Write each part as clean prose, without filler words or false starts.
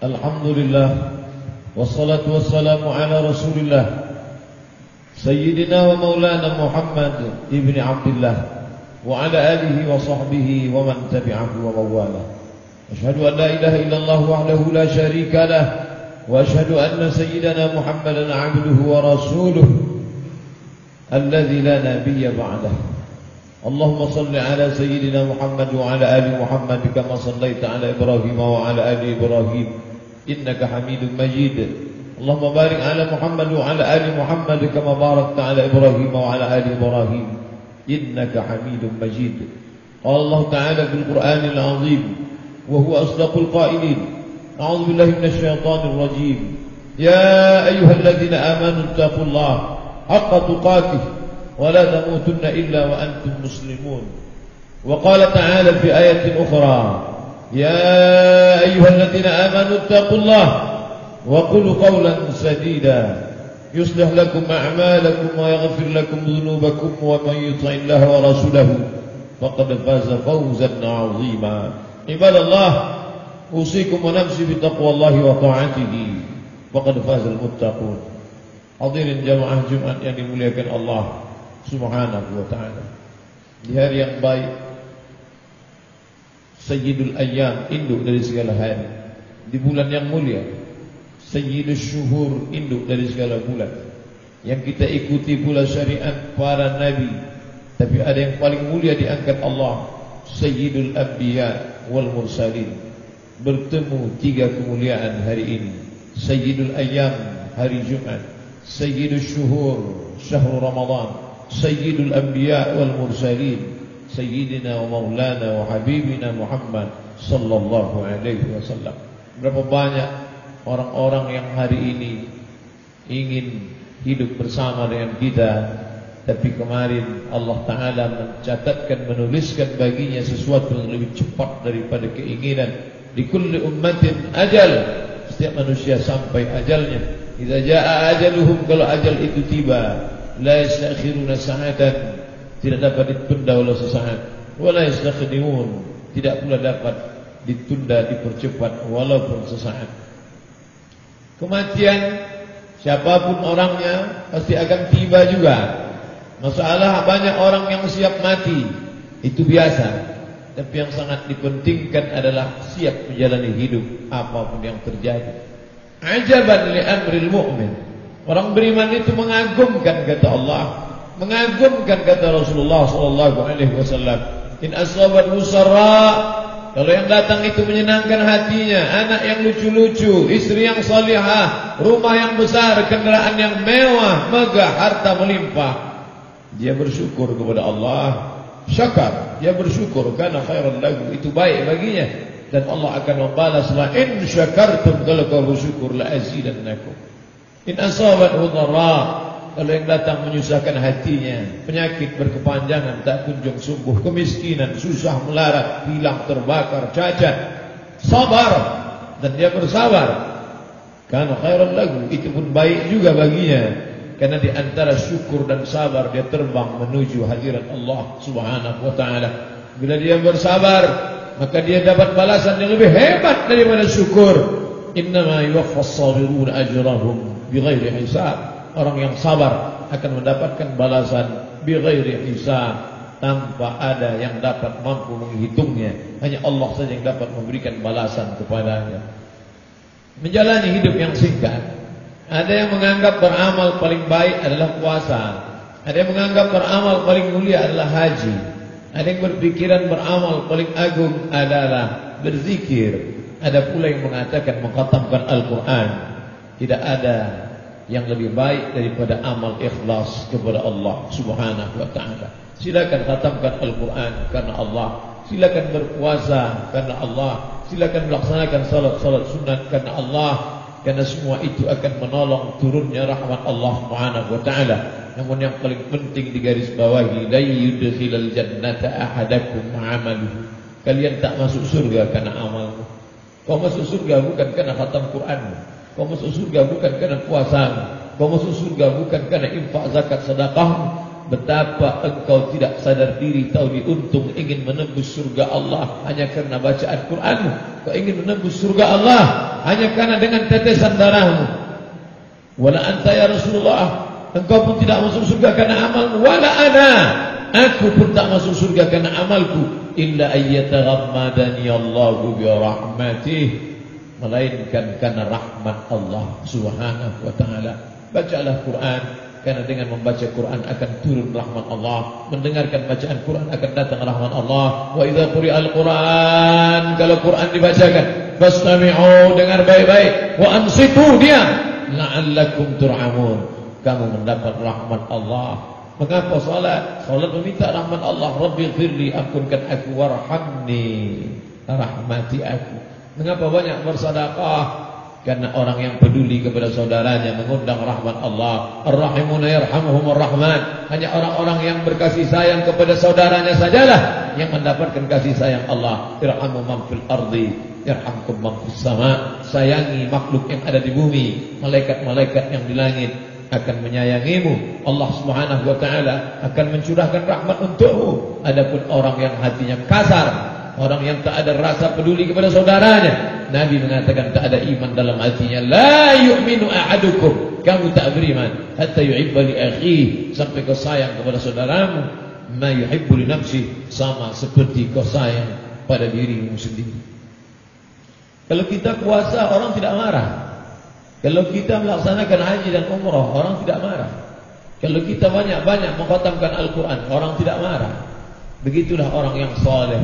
Alhamdulillah, wassalatu wassalamu ala Rasulillah Sayyidina wa maulana Muhammad ibn Abdullah wa ala alihi wa sahbihi wa man tabi'ahu wa mawala. Ashhadu an la ilaha illallah wahdahu la syarika lah wa ashhadu anna sayyidana Muhammadan abduhu wa rasuluhu alladzi la nabiyya ba'dah. Allahumma salli ala sayyidina Muhammad wa ala ali Muhammad kama sallaita ala Ibrahim wa ala ali Ibrahim innaka Hamidum Majid. Allahumma barik ala Muhammad wa ala ali Muhammad kama barakta ala Ibrahim wa ala ali Ibrahim innaka Hamidum Majid. Qala Allah Ta'ala fil Qur'anil 'azim wa huwa asdaqul qailin. A'udzu billahi minasy syaithanir rajim. Ya ayyuhalladzina amanu taqullaha haqqa tuqatih wa la tamutunna illa wa antum muslimun. Wa qala ta'ala fi ayatin ukhra يا أيها الذين آمنوا اتقوا الله وقولوا قولا سديدا يصلح لكم أعمالكم ويغفر لكم ذنوبكم ومن يطع الله ورسوله فقد فاز فوزا عظيما. عباد الله أوصيكم ونفسي بتقوى الله وطاعته فقد فاز المتقون. Hadirin jamaah Jumat yang dimuliakan Allah Subhanahu wa ta'ala, di hari yang baik, Sayyidul Ayyam, induk dari segala hari, di bulan yang mulia, Sayyidus Syuhur, induk dari segala bulan, yang kita ikuti pula syariat para nabi, tapi ada yang paling mulia diangkat Allah, Sayyidul Anbiya wal Mursalin. Bertemu tiga kemuliaan hari ini: Sayyidul Ayyam, hari Jumat; Sayyidus Syuhur, syahrul Ramadan; Sayyidul Anbiya wal Mursalin, Sayyidina wa maulana wa habibina Muhammad sallallahu alaihi wasallam. Berapa banyak orang-orang yang hari ini ingin hidup bersama dengan kita, tapi kemarin Allah Ta'ala mencatatkan, menuliskan baginya sesuatu yang lebih cepat daripada keinginan. Di kulli ummatin ajal, setiap manusia sampai ajalnya. Idza jaa ajaluhum, kalau ajal itu tiba, la yastakhiruna sa'atan, tidak dapat ditunda oleh sesaat, wala yastakdimun, tidak pula dapat ditunda, dipercepat walaupun sesaat. Kematian siapapun orangnya pasti akan tiba juga. Masalah banyak orang yang siap mati, itu biasa. Tapi yang sangat dipentingkan adalah siap menjalani hidup apapun yang terjadi. Ajaban li amril mu'min. Orang beriman itu mengagumkan, kata Allah, mengagumkan, kata Rasulullah sallallahu alaihi wasallam, in asabat musarra, kalau yang datang itu menyenangkan hatinya, anak yang lucu-lucu, istri yang salihah, rumah yang besar, kendaraan yang mewah, megah, harta melimpah, dia bersyukur kepada Allah, syakar, dia bersyukur, karena khairan lahu, itu baik baginya, dan Allah akan membalas, la in syakartum, kalau kau bersyukur, la azidannakum. In asabat dharra, kalau yang datang menyusahkan hatinya, penyakit berkepanjangan tak kunjung sembuh, kemiskinan, susah melarat, hilang, terbakar, cacat, sabar, dan dia bersabar, karena khairan lagu, itu pun baik juga baginya, karena di antara syukur dan sabar dia terbang menuju hadirat Allah Subhanahu wa ta'ala. Bila dia bersabar, maka dia dapat balasan yang lebih hebat daripada syukur. Innama yuwaffas sabiruna ajrahum bighairi hisab. Orang yang sabar akan mendapatkan balasan bighairi hisab, tanpa ada yang dapat mampu menghitungnya. Hanya Allah saja yang dapat memberikan balasan kepadanya. Menjalani hidup yang singkat, ada yang menganggap beramal paling baik adalah puasa, ada yang menganggap beramal paling mulia adalah haji, ada yang berpikiran beramal paling agung adalah berzikir, ada pula yang mengatakan mengkhatamkan Al-Quran. Tidak ada yang lebih baik daripada amal ikhlas kepada Allah Subhanahu wa ta'ala. Silakan khatamkan Al-Quran karena Allah, silakan berpuasa karena Allah, silakan melaksanakan salat-salat sunat karena Allah, karena semua itu akan menolong turunnya rahmat Allah Subhanahu wa ta'ala. Namun yang paling penting digarisbawahi, la yudkhilal jannata ahadakum amaluhu. Kalian tak masuk surga karena amalmu. Kau masuk surga bukan karena khatam Quranmu. Kau masuk surga bukan karena puasamu. Kau masuk surga bukan karena infak, zakat, sedekahmu. betapa engkau tidak sadar diri, tahu diuntung ingin menembus surga Allah hanya karena bacaan Qur'anmu. Kau ingin menembus surga Allah hanya karena dengan tetesan darahmu. Wala anta ya Rasulullah, engkau pun tidak masuk surga karena amalmu. Wala ana, aku pun tak masuk surga karena amalku. Illa ayyataghammadani Allahu bi rahmatih, melainkan karena rahmat Allah Subhanahu wa taala. Bacalah Quran, karena dengan membaca Quran akan turun rahmat Allah. Mendengarkan bacaan Quran akan datang rahmat Allah. Wa idza quri'al Quran, kalau Quran dibacakan, fastami'u, dengar baik-baik, wa ansitu, diam, la'allakum turhamun, kamu mendapat rahmat Allah. Mengapa salat? Salat meminta rahmat Allah. Rabbighfirli, ampunkan aku, warhamni, rahmati aku. Mengapa banyak bersedekah? Karena orang yang peduli kepada saudaranya mengundang rahmat Allah. Ar-rahimuna yarhamuhumur rahman. Hanya orang-orang yang berkasih sayang kepada saudaranya sajalah yang mendapatkan kasih sayang Allah. Irhamu man fil ardi yarhamkum man fis sama. Sayangi makhluk yang ada di bumi, malaikat-malaikat yang di langit akan menyayangimu. Allah Subhanahu wa taala akan mencurahkan rahmat untukmu. Adapun orang yang hatinya kasar, orang yang tak ada rasa peduli kepada saudaranya, Nabi mengatakan tak ada iman dalam hatinya. La yu'minu ahadukum, kamu tak beriman hatta yuhibba li akhihi, sampai kau sayang kepada saudaramu ma yuhibbu li nafsihi, sama seperti kau sayang pada dirimu sendiri. Kalau kita puasa, orang tidak marah. Kalau kita melaksanakan haji dan umrah, orang tidak marah. Kalau kita banyak-banyak mengkhatamkan Al-Quran, orang tidak marah. Begitulah orang yang saleh.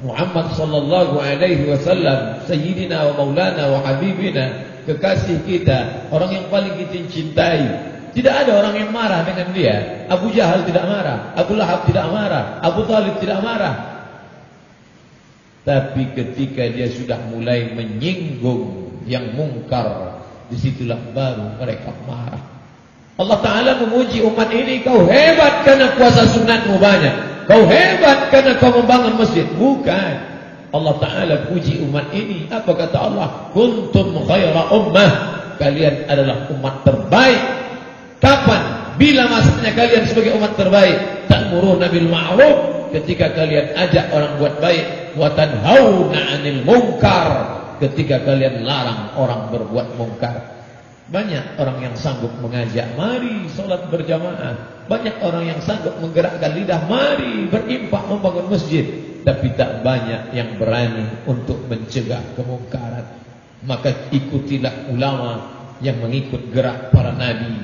Muhammad sallallahu alaihi wasallam, sayyidina wa maulana wa habibina, kekasih kita, orang yang paling kita cintai. Tidak ada orang yang marah dengan dia. Abu Jahal tidak marah, Abu Lahab tidak marah, Abu Talib tidak marah. Tapi ketika dia sudah mulai menyinggung yang mungkar, disitulah baru mereka marah. Allah Ta'ala memuji umat ini, kau hebat karena puasa sunatmu banyak, kau hebat karena kau membangun masjid. Bukan. Allah Ta'ala puji umat ini. Apa kata Allah? Kuntum khaira ummah, kalian adalah umat terbaik. Kapan? Bila masanya kalian sebagai umat terbaik. Ta'muruna bil ma'ruf, ketika kalian ajak orang buat baik. Wa tanhauna 'anil munkar, ketika kalian larang orang berbuat mungkar. Banyak orang yang sanggup mengajak, mari solat berjamaah. Banyak orang yang sanggup menggerakkan lidah, mari berinfak membangun masjid. Tapi tak banyak yang berani untuk mencegah kemungkaran. Maka ikutilah ulama yang mengikut gerak para nabi.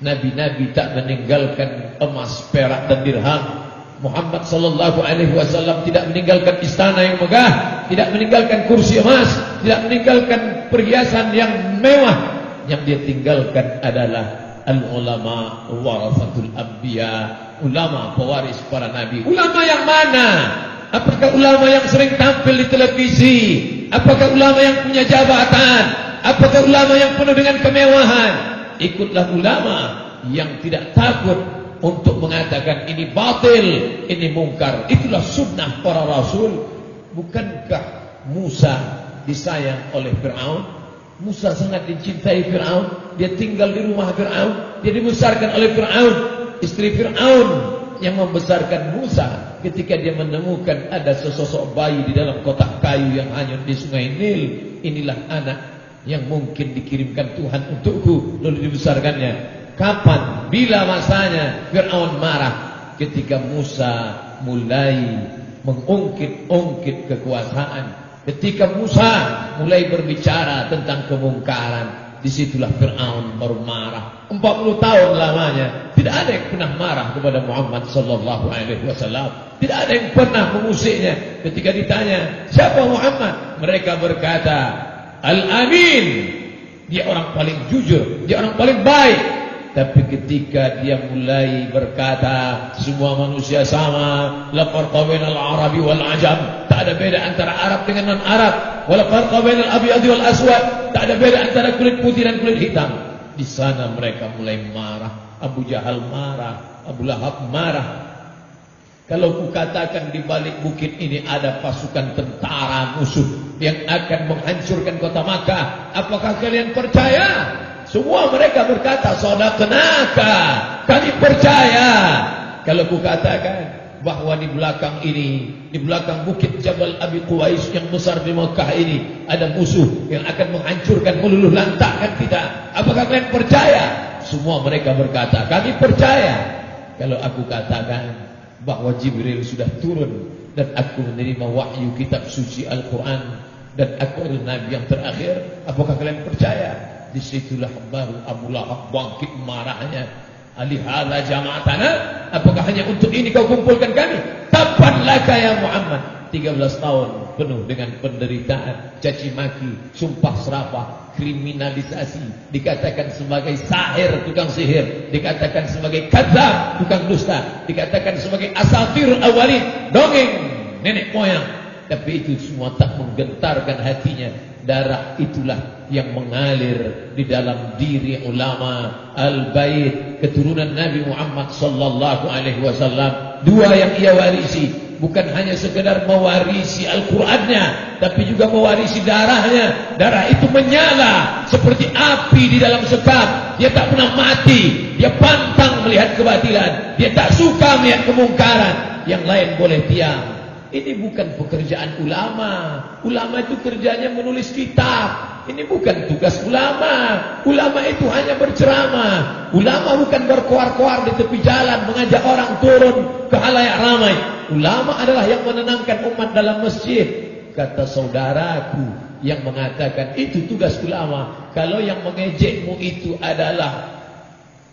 Nabi-nabi tak meninggalkan emas, perak dan dirham. Muhammad sallallahu alaihi wasallam tidak meninggalkan istana yang megah, tidak meninggalkan kursi emas, tidak meninggalkan perhiasan yang mewah. Yang dia tinggalkan adalah al-ulama warasatul anbiya, ulama pewaris para nabi. Ulama yang mana? Apakah ulama yang sering tampil di televisi? Apakah ulama yang punya jabatan? Apakah ulama yang penuh dengan kemewahan? Ikutlah ulama yang tidak takut untuk mengatakan ini batil, ini mungkar. Itulah sunnah para rasul. Bukankah Musa disayang oleh Fir'aun? Musa sangat dicintai Fir'aun. Dia tinggal di rumah Fir'aun, dia dibesarkan oleh Fir'aun. Istri Fir'aun yang membesarkan Musa, ketika dia menemukan ada sesosok bayi di dalam kotak kayu yang hanyut di sungai Nil, inilah anak yang mungkin dikirimkan Tuhan untukku, lalu dibesarkannya. Kapan? Bila masanya Fir'aun marah, ketika Musa mulai mengungkit-ungkit kekuasaan. Ketika Musa mulai berbicara tentang kemungkaran, disitulah Fir'aun baru marah. 40 tahun lamanya tidak ada yang pernah marah kepada Muhammad sallallahu alaihi wasallam. Tidak ada yang pernah memusiknya. Ketika ditanya, siapa Muhammad? Mereka berkata, Al-Amin. Dia orang paling jujur, dia orang paling baik. Tapi ketika dia mulai berkata semua manusia sama, la farqa bainal arabi wal ajam, tak ada beda antara Arab dengan non-Arab, wala farqa bainal abyad wal aswad, tak ada beda antara kulit putih dan kulit hitam. Di sana mereka mulai marah. Abu Jahal marah, Abu Lahab marah. Kalau kukatakan di balik bukit ini ada pasukan tentara musuh yang akan menghancurkan kota Makkah, apakah kalian percaya? Semua mereka berkata, sadaqnaka, kami percaya. kalau ku katakan bahwa di belakang ini, di belakang bukit Jabal Abi Quwais yang besar di Mekah ini ada musuh yang akan menghancurkan, meluluh lantakkan kita? Apakah kalian percaya? Semua mereka berkata, kami percaya. Kalau aku katakan bahwa Jibril sudah turun dan aku menerima wahyu kitab suci Al-Quran dan aku adalah Nabi yang terakhir, apakah kalian percaya? Disitulah baru Abu Lahab bangkit marahnya. Alihala jama'atana, apakah hanya untuk ini kau kumpulkan kami? Tabban laka ya Muhammad. 13 tahun penuh dengan penderitaan, caci maki, sumpah serapah, kriminalisasi, dikatakan sebagai sahir, tukang sihir, dikatakan sebagai kadzab, tukang dusta, dikatakan sebagai asatir awalin, dongeng nenek moyang. Tapi itu semua tak menggentarkan hatinya. Darah itulah yang mengalir di dalam diri ulama Al-Bait, keturunan Nabi Muhammad sallallahu alaihi wasallam. Dua yang ia warisi, bukan hanya sekedar mewarisi Al-Qur'annya, tapi juga mewarisi darahnya. Darah itu menyala seperti api di dalam sekam. Dia tak pernah mati. Dia pantang melihat kebatilan. Dia tak suka melihat kemungkaran. Yang lain boleh diam. Ini bukan pekerjaan ulama. Ulama itu kerjanya menulis kitab. Ini bukan tugas ulama. Ulama itu hanya berceramah. Ulama bukan berkoar-koar di tepi jalan mengajak orang turun ke halayak ramai. Ulama adalah yang menenangkan umat dalam masjid. Kata saudaraku yang mengatakan itu tugas ulama. Kalau yang mengejekmu itu adalah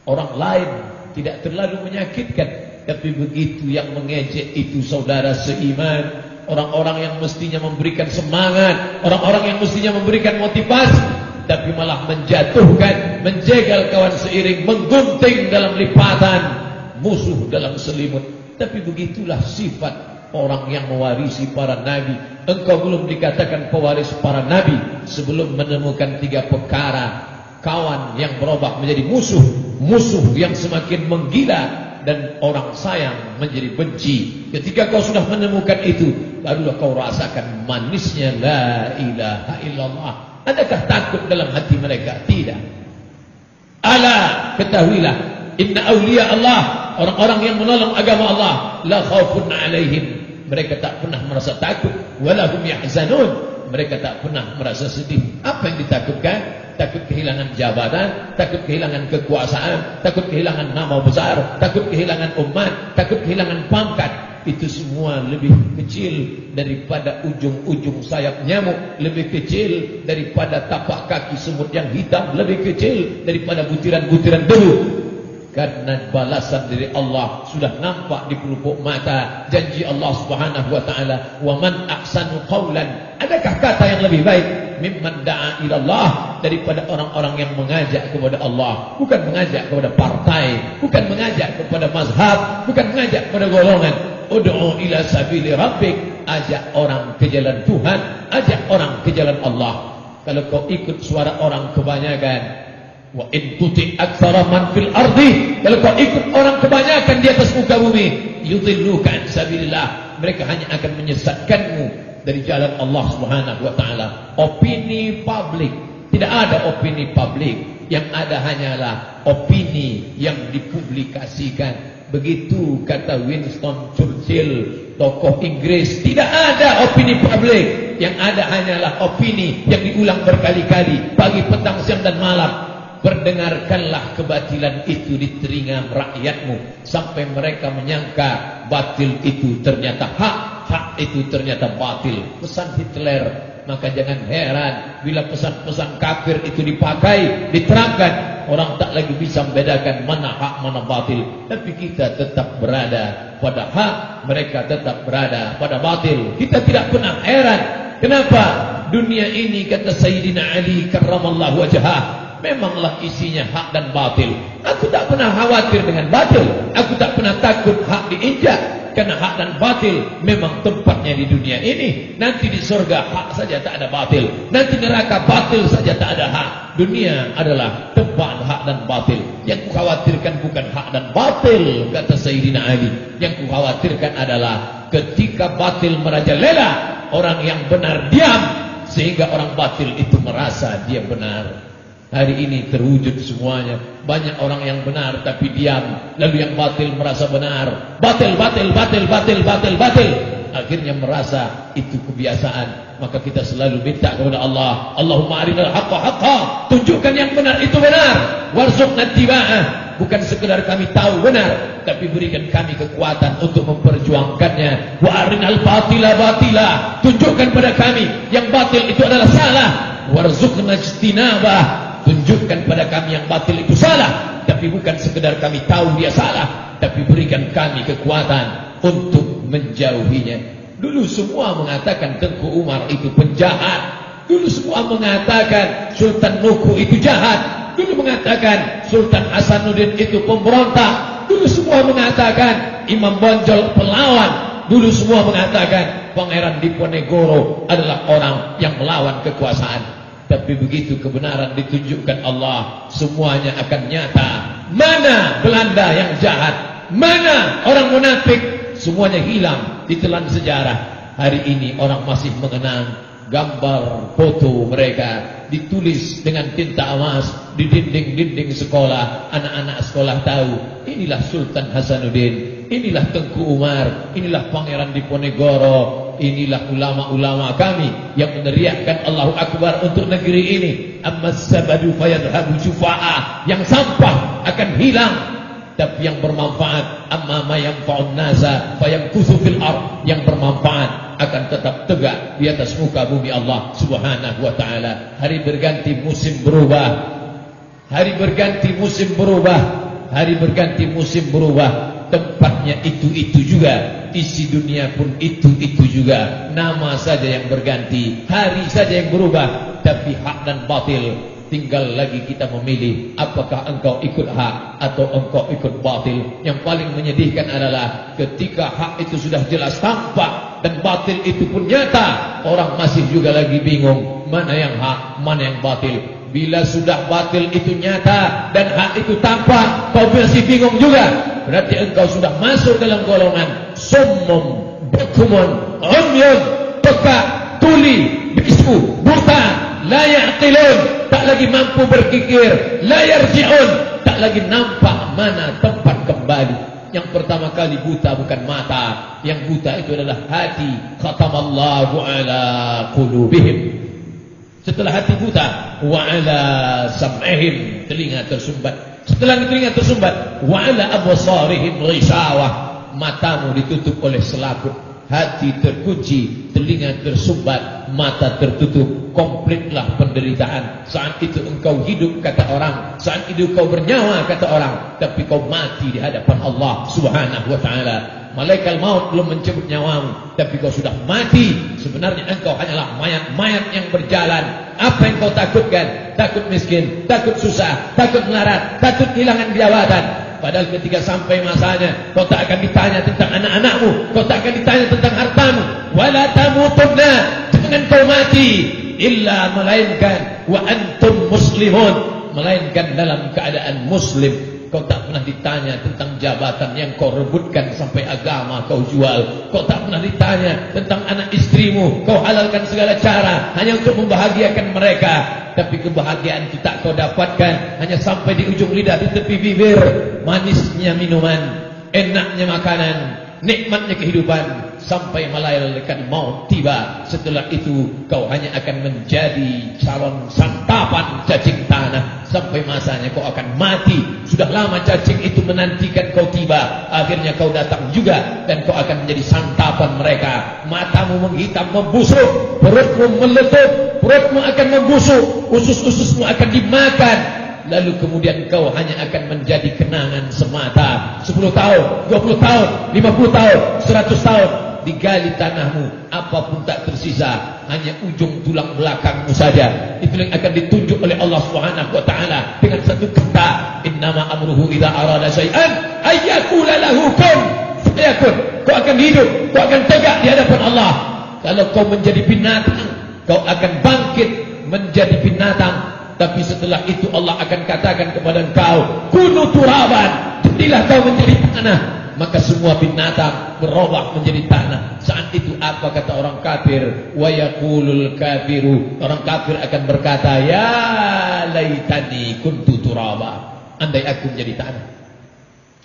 orang lain, tidak terlalu menyakitkan. Tapi begitu yang mengejek itu saudara seiman, orang-orang yang mestinya memberikan semangat, orang-orang yang mestinya memberikan motivasi, tapi malah menjatuhkan, menjegal kawan seiring, menggunting dalam lipatan, musuh dalam selimut. Tapi begitulah sifat orang yang mewarisi para nabi. Engkau belum dikatakan pewaris para nabi sebelum menemukan 3 perkara. Kawan yang berubah menjadi musuh, musuh yang semakin menggila, dan orang sayang menjadi benci. Ketika kau sudah menemukan itu, barulah kau rasakan manisnya la ilaha illallah. Adakah takut dalam hati mereka? Tidak. Ala, ketahuilah, inna awliya Allah, orang-orang yang menolong agama Allah, la khaufun alaihim, mereka tak pernah merasa takut, walahum yahzanun, mereka tak pernah merasa sedih. Apa yang ditakutkan? Takut kehilangan jabatan, takut kehilangan kekuasaan, takut kehilangan nama besar, takut kehilangan umat, takut kehilangan pangkat. Itu semua lebih kecil daripada ujung-ujung sayap nyamuk, lebih kecil daripada tapak kaki semut yang hitam, lebih kecil daripada butiran-butiran debu. Karena balasan dari Allah sudah nampak di pelupuk mata. Janji Allah Subhanahu wa taala, "Wa man ahsanu qawlan." Adakah kata yang lebih baik mimman da'a ila Allah, daripada orang-orang yang mengajak kepada Allah, bukan mengajak kepada partai, bukan mengajak kepada mazhab, bukan mengajak kepada golongan. Ud'u ila sabili rabbik, ajak orang ke jalan Tuhan, ajak orang ke jalan Allah. Kalau kau ikut suara orang kebanyakan, wa in tuti aktsara man fil ardi, kalau kau ikut orang kebanyakan di atas muka bumi, yudilluka an sabilillah, mereka hanya akan menyesatkanmu dari jalan Allah Subhanahu wa taala. Opini publik, tidak ada opini publik, yang ada hanyalah opini yang dipublikasikan. Begitu kata Winston Churchill, tokoh Inggris. Tidak ada opini publik, yang ada hanyalah opini yang diulang berkali-kali, pagi, petang, siang dan malam. Perdengarkanlah kebatilan itu di telinga rakyatmu sampai mereka menyangka batil itu ternyata hak, hak itu ternyata batil. Pesan Hitler. Maka jangan heran bila pesan-pesan kafir itu dipakai, diterangkan, orang tak lagi bisa membedakan mana hak mana batil. Tapi kita tetap berada pada hak, mereka tetap berada pada batil. Kita tidak pernah heran. Kenapa? Dunia ini, kata Sayyidina Ali karramallahu wajhah, memanglah isinya hak dan batil. Aku tak pernah khawatir dengan batil. Aku tak pernah takut hak diinjak. Karena hak dan batil memang tempatnya di dunia ini. Nanti di surga hak saja tak ada batil. Nanti neraka batil saja tak ada hak. Dunia adalah tempat hak dan batil. Yang kukhawatirkan bukan hak dan batil, kata Sayyidina Ali. Yang kukhawatirkan adalah ketika batil merajalela, orang yang benar diam, sehingga orang batil itu merasa dia benar. Hari ini terwujud semuanya. Banyak orang yang benar tapi diam, lalu yang batil merasa benar. Batil. Akhirnya merasa itu kebiasaan. Maka kita selalu minta kepada Allah, Allahumma arinal haqqa haqqa, tunjukkan yang benar itu benar. Warzuqna ittiba'ah, bukan sekedar kami tahu benar, tapi berikan kami kekuatan untuk memperjuangkannya. Wa arinal batila batila, tunjukkan pada kami yang batil itu adalah salah. Warzuqna ijtinabah, tunjukkan pada kami yang batil itu salah, tapi bukan sekedar kami tahu dia salah, tapi berikan kami kekuatan untuk menjauhinya. Dulu semua mengatakan Tengku Umar itu penjahat. Dulu semua mengatakan Sultan Nuku itu jahat. Dulu mengatakan Sultan Hasanuddin itu pemberontak. Dulu semua mengatakan Imam Bonjol pelawan. Dulu semua mengatakan Pangeran Diponegoro adalah orang yang melawan kekuasaan. Tapi begitu kebenaran ditunjukkan Allah, semuanya akan nyata. Mana Belanda yang jahat? Mana orang munafik? Semuanya hilang, ditelan sejarah. Hari ini orang masih mengenang gambar foto mereka, ditulis dengan tinta emas di dinding-dinding sekolah. Anak-anak sekolah tahu, inilah Sultan Hasanuddin, inilah Tengku Umar, inilah Pangeran Diponegoro, inilah ulama-ulama kami yang meneriakkan Allahu Akbar untuk negeri ini. Ammas sabadu fayadhabu syufa'ah, yang sampah akan hilang, tapi yang bermanfaat, amma ma yanfa'un nasa fayamkuthu fil ard, yang bermanfaat akan tetap tegak di atas muka bumi Allah Subhanahu wa taala. Hari berganti musim berubah. Hari berganti musim berubah. Hari berganti musim berubah. Tempatnya itu juga, isi dunia pun itu juga. Nama saja yang berganti, hari saja yang berubah, tapi hak dan batil tinggal lagi kita memilih, apakah engkau ikut hak atau engkau ikut batil. Yang paling menyedihkan adalah ketika hak itu sudah jelas tampak dan batil itu pun nyata, orang masih juga lagi bingung mana yang hak, mana yang batil. Bila sudah batil itu nyata dan hak itu tampak, kau masih bingung juga, berarti engkau sudah masuk dalam golongan summum, bukumun, umyun, peka, tuli, bisu, buta, la ya'qilun, tak lagi mampu berpikir, la yarji'un, tak lagi nampak mana tempat kembali. Yang pertama kali buta bukan mata, yang buta itu adalah hati. Khatamallahu ala qulubihim. Setelah hati buta, wa ala sam'ihim, telinga tersumbat. Setelah telinga tersumbat, wa ala absarihim ghisawah, matamu ditutup oleh selaput. Hati terkunci, telinga tersumbat, mata tertutup, komplitlah penderitaan. Saat itu engkau hidup kata orang, saat itu kau bernyawa kata orang, tapi kau mati di hadapan Allah Subhanahu wa taala. Malaikat maut belum mencabut nyawamu, tapi kau sudah mati. Sebenarnya engkau hanyalah mayat-mayat yang berjalan. Apa yang kau takutkan? Takut miskin, takut susah, takut melarat, takut kehilangan jabatan. Padahal ketika sampai masanya, kau tak akan ditanya tentang anak-anakmu, kau tak akan ditanya tentang hartamu. Wala tamutunna, jangan kau mati illa, melainkan wa antum muslimun, melainkan dalam keadaan muslim. Kau tak pernah ditanya tentang jabatan yang kau rebutkan sampai agama kau jual. Kau tak pernah ditanya tentang anak istrimu, kau halalkan segala cara hanya untuk membahagiakan mereka. Tapi kebahagiaan itu tak kau dapatkan, hanya sampai di ujung lidah, di tepi bibir. Manisnya minuman, enaknya makanan, nikmatnya kehidupan, sampai malaikat maut tiba. Setelah itu kau hanya akan menjadi calon santapan cacing tanah. Sampai masanya kau akan mati. Sudah lama cacing itu menantikan kau tiba. Akhirnya kau datang juga, dan kau akan menjadi santapan mereka. Matamu menghitam, membusuk, perutmu meletup, perutmu akan membusuk, usus-ususmu akan dimakan. Lalu kemudian kau hanya akan menjadi kenangan semata. 10 tahun, 20 tahun, 50 tahun, 100 tahun, digali tanahmu, apapun tak tersisa, hanya ujung tulang belakangmu saja. Itu yang akan ditunjuk oleh Allah Subhanahu wa taala dengan satu kata, innama amruhu idza arada syai'an ayyaqula lahu kun fayakun. Kau akan hidup, kau akan tegak di hadapan Allah. Kalau kau menjadi binatang, kau akan bangkit menjadi binatang. Tapi setelah itu Allah akan katakan kepada engkau, kunu turaban, jadilah kau menjadi tanah. Maka semua binatang berubah menjadi tanah. Saat itu apa kata orang kafir? Wa yaqulul kafiru, orang kafir akan berkata, ya laitani kuntu turaba. Andai aku menjadi tanah,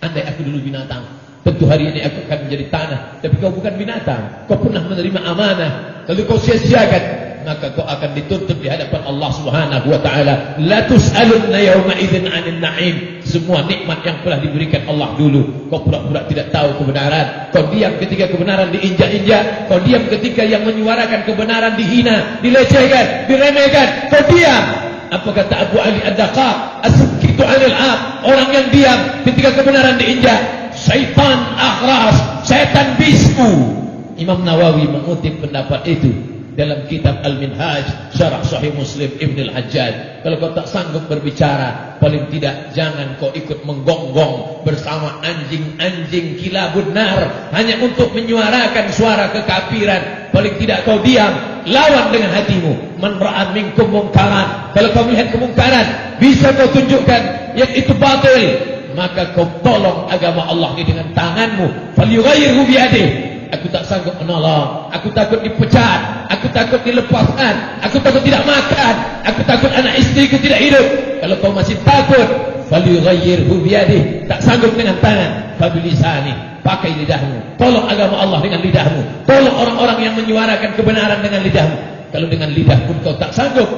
andai aku dulu binatang, tentu hari ini aku akan menjadi tanah. Tapi kau bukan binatang, kau pernah menerima amanah, lalu kau sia-siakan, maka kau akan dituntut di hadapan Allah Subhanahu wa taala. La tus'alunna yawma idzin 'anil na'im. Semua nikmat yang telah diberikan Allah dulu, kau pura-pura tidak tahu kebenaran. Kau diam ketika kebenaran diinjak-injak, kau diam ketika yang menyuarakan kebenaran dihina, dilecehkan, diremehkan. Kau diam. Apa kata Abu Ali Ad-Daqqaq? As-sukitu 'anil 'am. Orang yang diam ketika kebenaran diinjak, syaitan akhras, setan bisu. Imam Nawawi mengutip pendapat itu dalam kitab Al-Minhaj Syarah Sahih Muslim Ibn Al-Hajjaj. Kalau kau tak sanggup berbicara, paling tidak jangan kau ikut menggonggong bersama anjing-anjing kilabun nar hanya untuk menyuarakan suara kekafiran. Paling tidak kau diam, lawan dengan hatimu. Man ra'a minkum mungkaran, kalau kau melihat kemungkaran bisa kau tunjukkan yang itu batil, maka kau tolong agama Allah ini dengan tanganmu. Falyughayyirhu biyadihi. Aku tak sanggup menolong, aku takut dipecat, aku takut dilepaskan, aku takut tidak makan, aku takut anak istriku tidak hidup. Kalau kau masih takut, falyughayyirhu biyadihi, tak sanggup dengan tangan, fabilisani, pakai lidahmu. Tolong agama Allah dengan lidahmu. Tolong orang-orang yang menyuarakan kebenaran dengan lidahmu. Kalau dengan lidah pun kau tak sanggup,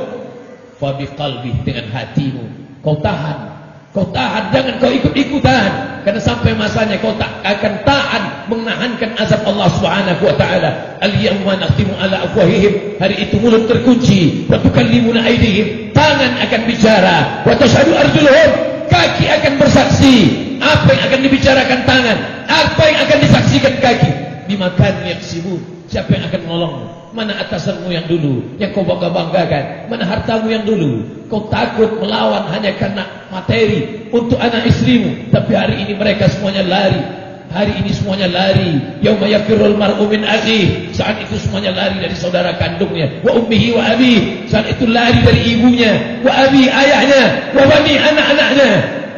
fabiqalbi, dengan hatimu. Kau tahan. Kau tahan, jangan kau ikut-ikutan. Karena sampai masanya kau tak akan tahan menahankan azab Allah Subhanahu wa taala. Al-yawma nakhtimu ala afwahihim. Hari itu mulut terkunci. Wa tukallimuna aydihim. Tangan akan bicara. Wa tashhadu arjuluhum. Kaki akan bersaksi. Apa yang akan dibicarakan tangan? Apa yang akan disaksikan kaki? Bimakan yaksibun. Siapa yang akan menolongmu? Mana atasanmu yang dulu, yang kau bangga-banggakan? Mana hartamu yang dulu? Kau takut melawan hanya karena materi untuk anak istrimu. Tapi hari ini mereka semuanya lari. Hari ini semuanya lari. Yauma yafirrul mar'u min akhihi. Saat itu semuanya lari dari saudara kandungnya. Wa ummihi wa abihi. Saat itu lari dari ibunya. Wa abi, ayahnya. Wa bani, anak-anaknya.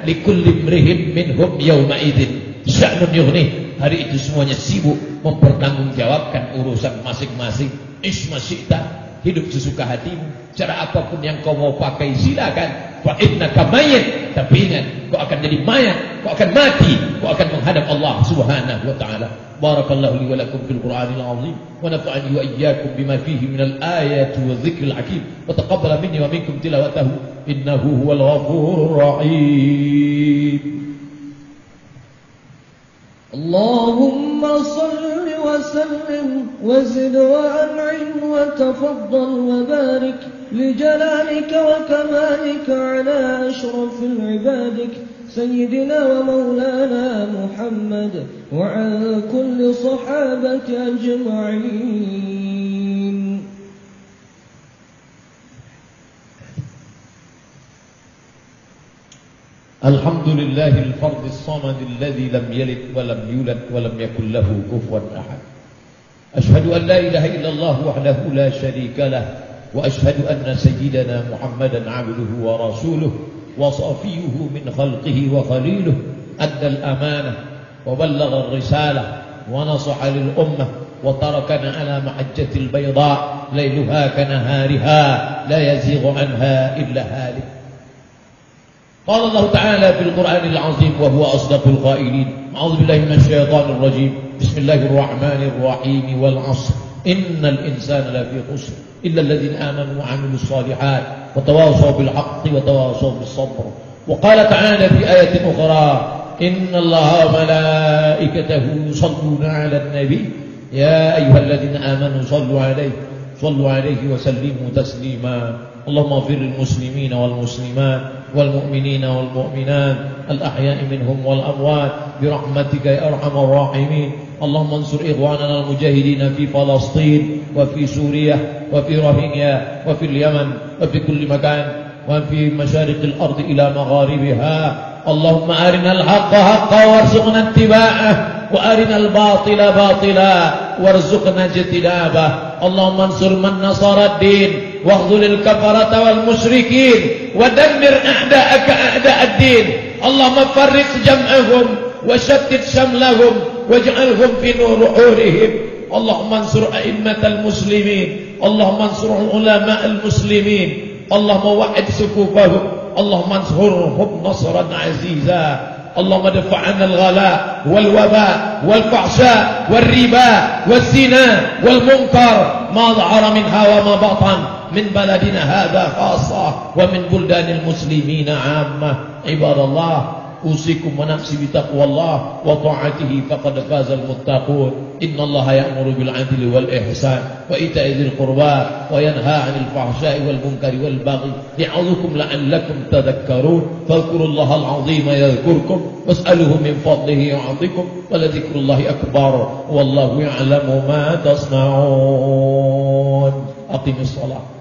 Likulli imri'in minhum yauma idzin sya'nun yughnih. Hari itu semuanya sibuk mempertanggungjawabkan urusan masing-masing. Isma syi'ta, hidup sesuka hatimu. Cara apapun yang kau mau pakai silakan. Fa innaka mayyit. Tapi ingat, kau akan jadi mayat, kau akan mati, kau akan menghadap Allah Subhanahu wa taala. Barakallahu li wa lakum fil Qur'anil 'azim wa nafa'ani wa iyyakum bima fihi minal ayati wa dzikril hakim. Wa taqabbala minni wa minkum tilawatahu innahu huwal ghafurur rahim. اللهم صل وسلم وزد وأنعم وتفضل وبارك لجلالك وكمالك على أشرف عبادك سيدنا ومولانا محمد وعلى كل صحابة أجمعين. الحمد لله الفرد الصمد الذي لم يلد ولم يولد ولم يكن له كفوا أحد. أشهد أن لا إله إلا الله وحده لا شريك له وأشهد أن سيدنا محمدا عبده ورسوله وصفيه من خلقه وخليله. أدى الأمانة وبلغ الرسالة ونصح للأمة وتركنا على محجة البيضاء ليلها كنهارها لا يزيغ عنها إلا هالك. قال الله تعالى في القرآن العظيم وهو أصدق القائلين. أعوذ بالله من الشيطان الرجيم. بسم الله الرحمن الرحيم. والعصر إن الإنسان لفي خسر إلا الذين آمنوا وعملوا الصالحات وتواصوا بالحق وتواصوا بالصبر. وقال تعالى في آية أخرى إن الله وملائكته يصلون على النبي يا أيها الذين آمنوا صلوا عليه وسلموا تسليما. اللهم اغفر للمسلمين والمسلمات والمؤمنين والمؤمنات الأحياء منهم والأموات برحمتك يا أرحم الراحمين. اللهم انصر إخواننا المجاهدين في فلسطين وفي سوريا وفي روهينيا وفي اليمن وفي كل مكان وفي مشارق الأرض إلى مغاربها. اللهم أرنا الحق حقا وارزقنا اتباعه وأرنا الباطل باطلا وارزقنا اجتنابه. اللهم انصر من نصر الدين واخذل الكفرة والمشركين ودمر أعداءك أعداء الدين. اللهم فرق جمعهم وشتت شملهم واجعلهم في نورهم اللهم انصر أئمة المسلمين اللهم انصر علماء المسلمين اللهم وحد صفوفهم اللهم انصرهم نصرا عزيزا اللهم دفع عنا الغلاء والوباء والفحشاء والربا والزنا والمنكر ما ظهر منها وما بطن من بلدنا هذا خاصة ومن بلدان المسلمين عامة عباد الله أوصيكم ونفسي بتقوى الله وطاعته فقد فاز المتقون إن الله يأمر بالعدل والإحسان وإيتاء ذي القربى وينهى عن الفحشاء والمنكر والبغي يعظكم لعلكم تذكرون فاذكروا الله العظيم يذكركم واسألوه من فضله يعطيكم ولذكر الله أكبر والله يعلم ما تصنعون أقم الصلاة